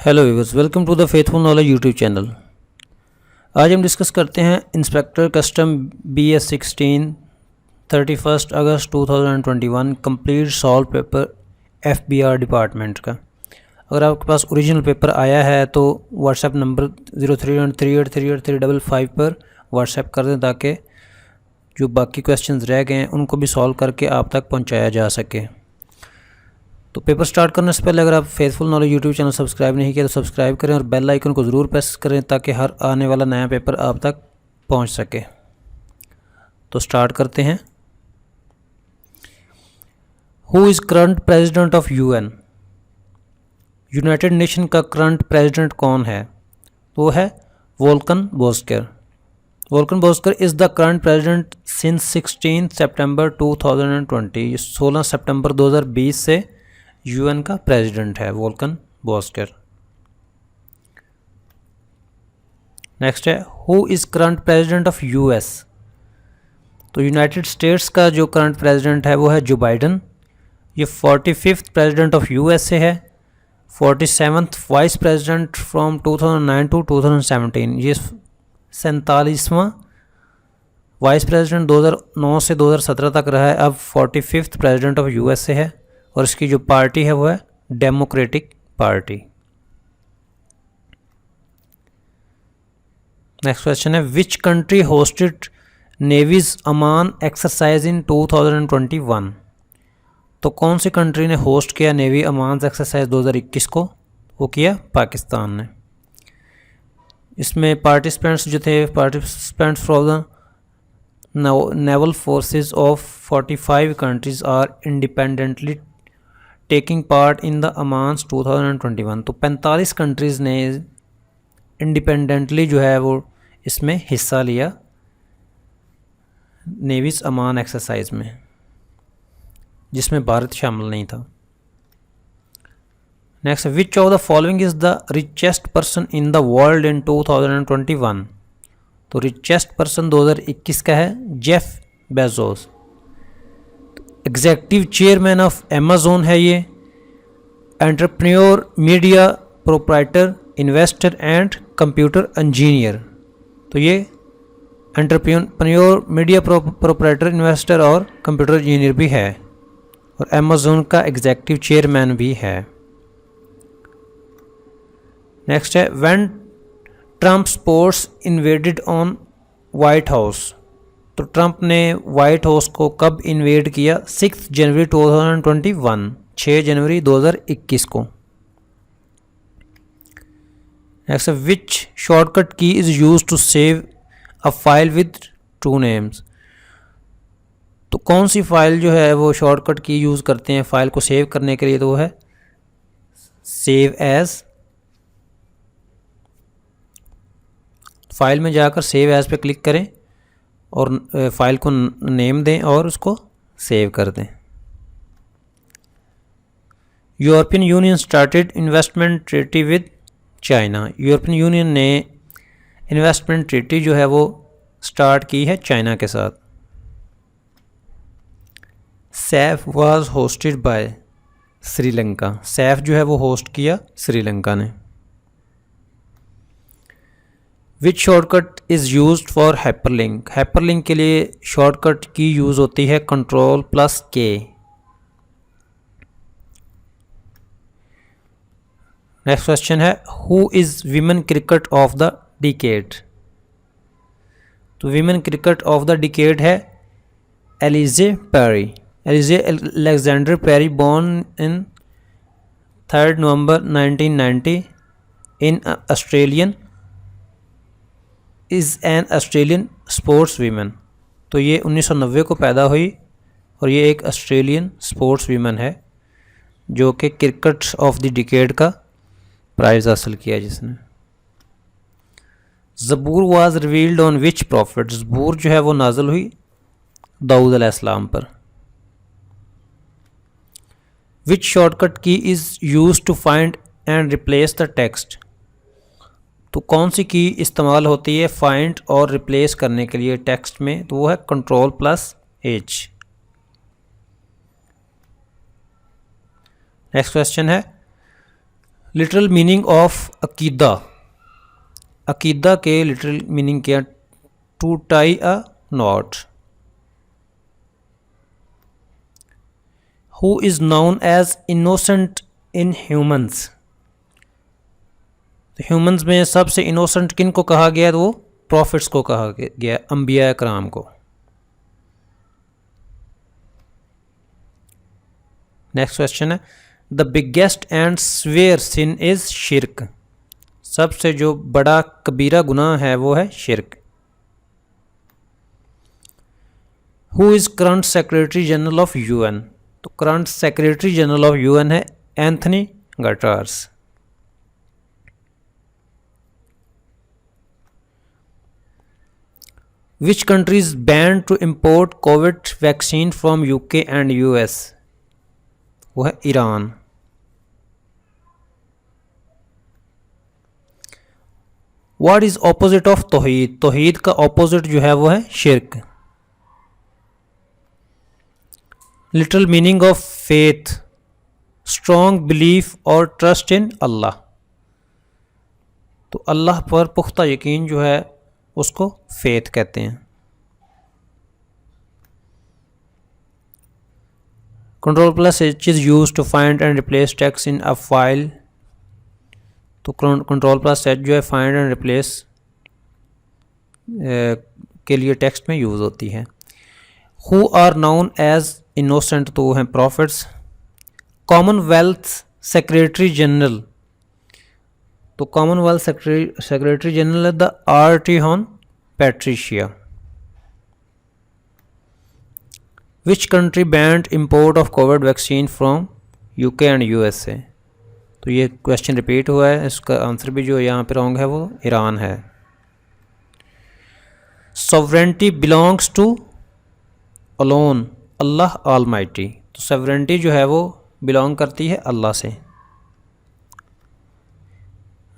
Hello viewers, welcome to the Faithful Knowledge YouTube channel. आज हम discuss करते हैं इंस्पेक्टर कस्टम BS 16 31 अगस्त 2021 complete solve paper FBR department का। अगर आपके पास ओरिजिनल पेपर आया है तो व्हाट्सएप नंबर 0338383855 पर व्हाट्सएप कर दें ताकि जो बाकी क्वेश्चंस रह गए हैं उनको भी सॉल्व करके आप तक पहुंचाया जा सके। तो पेपर स्टार्ट करने से पहले अगर आप faithful Knowledge YouTube channel subscribe नहीं किया तो सब्सक्राइब करें और बेल आइकन को ज़रूर प्रेस करें ताकि हर आने वाला नया पेपर आप तक पहुंच सके। तो स्टार्ट करते हैं। Who is current president of UN? United Nation का करंट प्रेसिडेंट कौन है? वो है Volkan Bozkir. Volkan Bozkir is the current president since 16 सितंबर 2020। 16 सितंबर 2020 से UN का प्रेसिडेंट है वोल्कन बोस्कर। नेक्स्ट है who is current president of US? तो यूनाइटेड स्टेट्स का जो करंट प्रेसिडेंट है वो है जो बाइडन। ये 45th प्रेसिडेंट ऑफ USA है, 47th vice president from 2009 to 2017। ये 47वां वाइस प्रेसिडेंट 2009 से 2017 तक रहा है। अब 45th प्रेसिडेंट ऑफ USA है और इसकी जो पार्टी है वो है डेमोक्रेटिक पार्टी। नेक्स्ट क्वेश्चन है which country hosted navies Aman exercise in 2021? तो कौन सी कंट्री ने होस्ट किया नेवी अमान एक्सरसाइज 2021 को? वो किया पाकिस्तान ने। इसमें पार्टिसिपेंट्स जो थे participants from the naval forces of 45 countries are independently taking part in the Aman 2021। तो 45 कंट्रीज़ ने इंडिपेंडेंटली जो है वो इसमें हिस्सा लिया नेवीज अमान एक्सरसाइज में, जिसमें भारत शामिल नहीं था। Next, which of the following is the richest person in the world in 2021? तो रिचेस्ट पर्सन 2021 का है Jeff Bezos. Executive chairman of Amazon है ये। Entrepreneur, media proprietor, investor and computer engineer. तो ये एंटरप्रेन्योर, मीडिया प्रोप्राइटर, इन्वेस्टर और computer engineer भी है और अमेज़न का एग्जेक्टिव चेयरमैन भी है। नेक्स्ट है when Trump force invaded on white house? तो ट्रंप ने वाइट हाउस को कब इन्वेड किया? 6 जनवरी 2021, 6 जनवरी 2021 को। Next, which shortcut key is use to save a file with 2 names? तो कौन सी फाइल जो है वो शॉर्टकट की यूज़ करते हैं फाइल को सेव करने के लिए? तो वो है सेव एज। फाइल में जाकर सेव एज पे क्लिक करें और फाइल को नेम दें और उसको सेव कर दें। European Union started investment treaty with China. European Union ने इन्वेस्टमेंट ट्रीटी जो है वो स्टार्ट की है चाइना के साथ। SAF was hosted by Sri Lanka. SAF जो है वो होस्ट किया श्रीलंका ने। Which shortcut is used for hyperlink? Hyperlink के लिए शॉर्टकट की यूज़ होती है Ctrl+K। नेक्स्ट क्वेश्चन है who is women cricket of the decade? तो women cricket of the decade है एलिजे Perry. Ellyse Alexander Perry, born in 3 November 1990 in Australian, is an Australian sports women. तो ये 1990 को पैदा हुई और ये एक ऑस्ट्रेलियन स्पोर्ट्स वीमेन है जो कि क्रिकेट ऑफ द डिकेड का प्राइज़ हासिल किया जिसने। ज़बूर was revealed on which prophet? ज़बूर जो है वो नाज़िल हुई दाऊद अलैहिस्सलाम पर। Which shortcut key is use to find and replace the text? तो कौन सी की इस्तेमाल होती है फाइंड और रिप्लेस करने के लिए टेक्स्ट में? तो वो है Ctrl+H। नेक्स्ट क्वेश्चन है लिटरल मीनिंग ऑफ अकीदा, अकीदा के लिटरल मीनिंग क्या? To tie a knot. Who is known as innocent in humans, तो ह्यूमंस में सबसे इनोसेंट किन को कहा गया? तो वो प्रॉफिट्स को कहा गया, अंबिया कराम को। नेक्स्ट क्वेश्चन है the biggest and swear sin is शिरक, सबसे जो बड़ा कबीरा गुनाह है वो है शिरक। Who is current secretary general of UN, तो current secretary general of UN है Anthony Guterres. Which country is banned to import COVID vaccine from UK and US, वो है Iran. What is opposite of तौहीद, तौहीद का opposite जो है वो है शिरक। Literal meaning of faith, strong belief और ट्रस्ट इन अल्लाह, तो अल्लाह पर पुख्ता यकीन जो है उसको फेथ कहते हैं। Control plus H is use to find and replace text in a file, तो कंट्रोल प्लस एच जो है फाइंड एंड रिप्लेस के लिए टेक्स्ट में यूज़ होती है। Who are known as innocent, तो वो हैं प्रॉफिट्स। कॉमनवेल्थ सेक्रेटरी जनरल, तो कॉमनवेल्थ सेक्रेटरी जनरल है the RT Hon Patricia. Which country banned import of Covid vaccine from UK and USA, तो ये क्वेश्चन रिपीट हुआ है, इसका आंसर भी जो यहाँ पे रॉन्ग है वो ईरान है। सॉवरेंटी बिलोंग्स टू अलोन अल्लाह ऑलमाइटी, तो सॉवरेंटी जो है वो बिलोंग करती है अल्लाह से।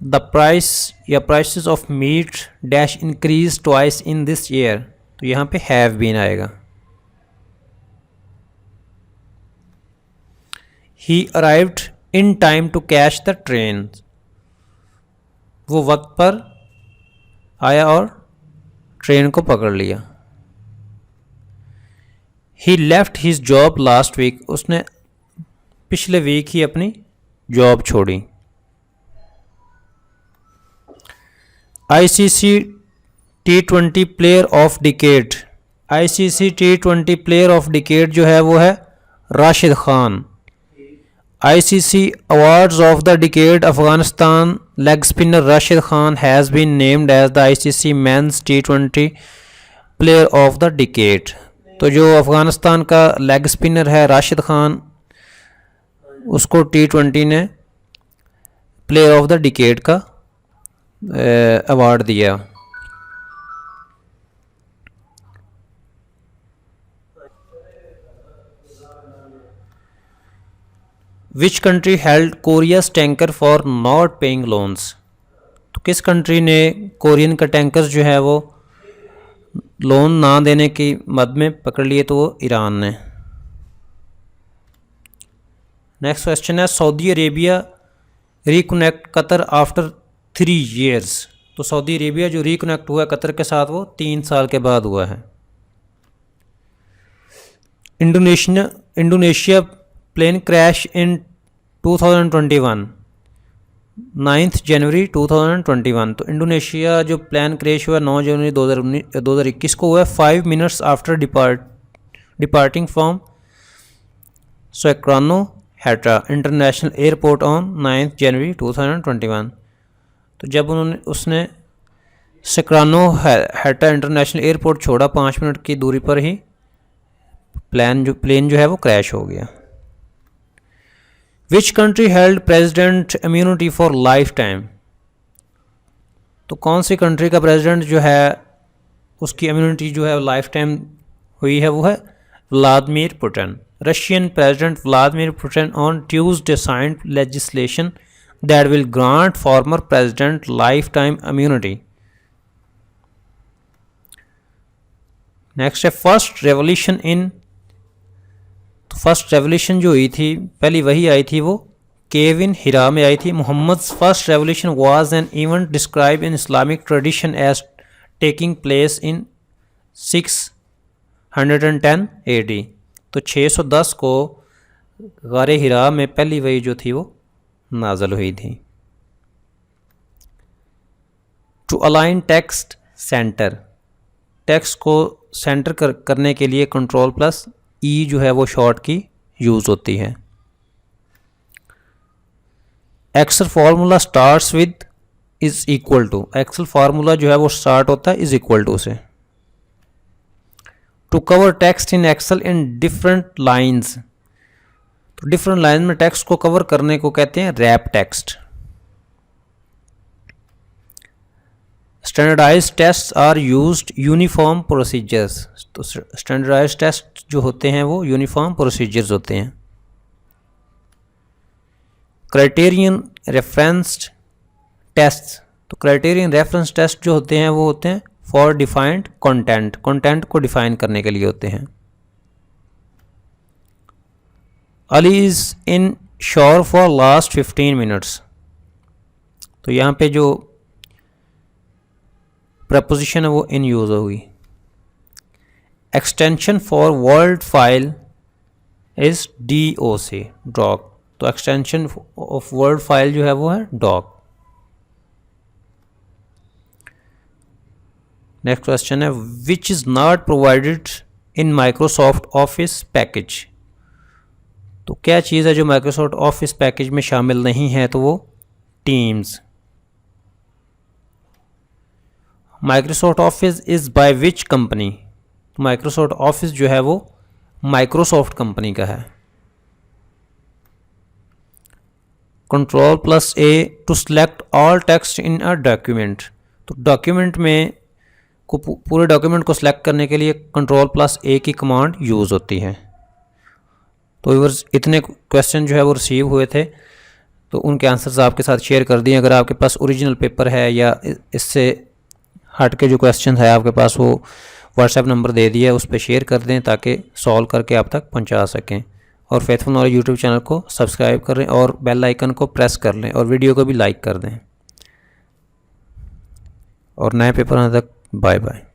द प्राइस या prices of meat dash increase twice in this year, तो यहाँ पे हैव बीन आएगा। He arrived in time to catch the train, वो वक्त पर आया और ट्रेन को पकड़ लिया। He left his job last week, उसने पिछले वीक ही अपनी जॉब छोड़ी। ICC T20 player of decade, ICC T20 player of decade जो है वो है Rashid Khan. ICC Awards of the Decade, Afghanistan leg spinner Rashid Khan has been named as the ICC Men's T20 Player of the Decade। तो जो अफ़गानिस्तान का leg spinner है राशिद खान, उसको T20 ने प्लेयर ऑफ द डिकेड का अवार्ड दिया। Which country held Korea's tanker for not paying loans, तो किस कंट्री ने कोरियन का टैंकर्स जो है वो लोन ना देने की मद में पकड़ लिए, तो वो ईरान ने। नेक्स्ट क्वेश्चन है Saudi Arabia reconnect Qatar after 3 years, तो सऊदी अरेबिया जो रिकनेक्ट हुआ कतर के साथ वो 3 साल के बाद हुआ है। Indonesia plane crash in 2021, 9 January 2021, तो इंडोनेशिया जो प्लेन क्रैश हुआ 9 जनवरी 2021 को हुआ 5 minutes after departing from Soekarno Hatta international airport on 9 January 2021, तो जब उसने सोक्रानो हैटा इंटरनेशनल एयरपोर्ट छोड़ा 5 मिनट की दूरी पर ही प्लेन जो है वो क्रैश हो गया। Which country held president immunity for life time, तो कौन सी कंट्री का प्रेसिडेंट जो है उसकी इम्यूनिटी जो है लाइफ टाइम हुई है वो है Vladimir Putin. Russian president Vladimir Putin on Tuesday signed legislation that will grant former president life time immunity. Next है फर्स्ट रेवोल्यूशन इन, तो फर्स्ट रेवोल्यूशन जो हुई थी पहली वही आई थी वो केव इन हिरा में आई थी। Muhammad's first revolution was an event describe in Islamic tradition as taking place in 610 AD। तो 610 को गारे हिरा में पहली वही जो थी वो नाज़िल हुई थी। To align text centre, text को सेंटर करने के लिए Ctrl+E जो है वो शॉर्ट की यूज़ होती है। Excel formula starts with is equal to, Excel formula जो है वो स्टार्ट होता है इज इक्वल टू से। To cover text in Excel in different lines, तो डिफरेंट लाइन में टेक्स्ट को कवर करने को कहते हैं wrap text. Standardised test are used uniform procedures, तो स्टैंडर्डाइज्ड टेस्ट जो होते हैं वो यूनिफॉर्म प्रोसीजर्स होते हैं। क्राइटेरियन रेफरेंस्ड टेस्ट, तो क्राइटेरियन रेफरेंस टेस्ट जो होते हैं वो होते हैं फॉर डिफाइंड कंटेंट, कंटेंट को डिफाइन करने के लिए होते हैं। अली इज इन शोर फॉर लास्ट 15 मिनट्स, तो यहाँ पे जो प्रपोजिशन है वो इन यूज होगी। Extension for Word file is DOC, doc, तो एक्सटेंशन ऑफ वर्ड फाइल जो है वो है डॉक। नेक्स्ट क्वेश्चन है which is not provided in Microsoft Office package, तो क्या चीज़ है जो माइक्रोसॉफ्ट ऑफिस पैकेज में शामिल नहीं है, तो वो Teams. Microsoft Office is by which company, तो माइक्रोसॉफ्ट ऑफिस जो है वो माइक्रोसॉफ्ट कंपनी का है। Ctrl+A to select all text in a document, तो डॉक्यूमेंट में को पूरे डॉक्यूमेंट को सिलेक्ट करने के लिए Ctrl+A की कमांड यूज़ होती है। तो व्यूअर्स इतने क्वेश्चन जो है वो रिसीव हुए थे, तो उनके आंसर्स आपके साथ शेयर कर दिए। अगर आपके पास ओरिजिनल पेपर है या इससे हट के जो क्वेश्चन है आपके पास, वो व्हाट्सएप नंबर दे दिया, उस पर शेयर कर दें ताकि सॉल्व करके आप तक पहुंचा सकें। और फेथफुल नॉलेज यूट्यूब चैनल को सब्सक्राइब कर लें और बेल आइकन को प्रेस कर लें और वीडियो को भी लाइक कर दें। और नए पेपर आने तक बाय बाय।